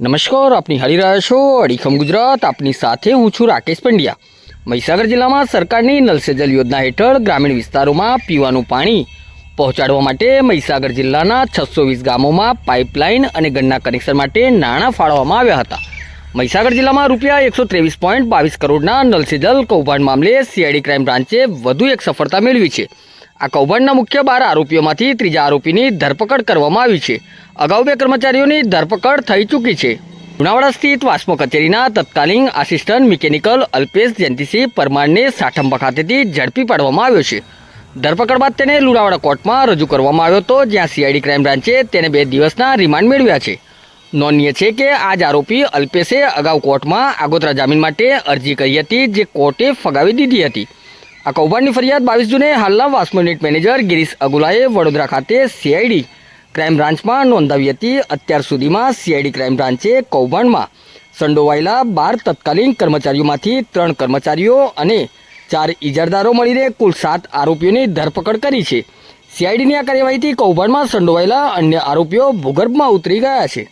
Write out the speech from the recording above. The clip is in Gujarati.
નમસ્કાર, આપની હાલી રહ્યા છો અડીખમ ગુજરાત. આપની સાથે હું છું રાકેશ પંડ્યા. મહીસાગર જિલ્લામાં સરકારની નલ સે જલ યોજના હેઠળ ગ્રામીણ વિસ્તારોમાં પીવાનું પાણી પહોંચાડવા માટે મહીસાગર જિલ્લાના 620 ગામોમાં પાઇપલાઇન અને ગન્ના કનેક્શન માટે નાણાં ફાળવવામાં આવ્યા હતા. મહીસાગર જિલ્લામાં રૂપિયા 123.22 કરોડના નલ સે જલ કૌભાંડ મામલે સીઆઈડી ક્રાઇમ બ્રાન્ચે વધુ એક સફળતા મેળવી છે. આ કૌભાંડના મુખ્ય 12 આરોપીઓમાંથી ત્રીજા આરોપીની ધરપકડ કરવામાં આવી છે. અગાઉ 2 કર્મચારીઓની ધરપકડ થઈ ચૂકી છે. લુણાવાડા સ્થિત વાસ્મો કચેરીના તત્કાલીન આસિસ્ટન્ટ મિકેનિકલ અલ્પેશ જયંતિસિંહ પરમારને સાઠંબા ખાતેથી ઝડપી પાડવામાં આવ્યો છે. ધરપકડ બાદ તેને લુણાવાડા કોર્ટમાં રજૂ કરવામાં આવ્યો હતો, જ્યાં સીઆઈડી ક્રાઇમ બ્રાન્ચે તેને 2 દિવસના રિમાન્ડ મેળવ્યા છે. નોંધનીય છે કે આ જ આરોપી અલ્પેશે અગાઉ કોર્ટમાં આગોતરા જામીન માટે અરજી કરી હતી, જે કોર્ટે ફગાવી દીધી હતી. આ કૌભાંડની ફરિયાદ 22 જૂને હાલના વાસ્મો યુનિટ મેનેજર ગિરીશ અગુલાએ વડોદરા ખાતે સીઆઈડી ક્રાઇમ બ્રાન્ચમાં નોંધાવી હતી. અત્યાર સુધીમાં સીઆઈડી ક્રાઇમ બ્રાન્ચે કૌભાંડમાં સંડોવાયેલા 12 તત્કાલીન કર્મચારીઓમાંથી 3 કર્મચારીઓ અને 4 ઇજારદારો મળીને કુલ 7 આરોપીઓની ધરપકડ કરી છે. સીઆઈડીની આ કાર્યવાહીથી કૌભાંડમાં સંડોવાયેલા અન્ય આરોપીઓ ભૂગર્ભમાં ઉતરી ગયા છે.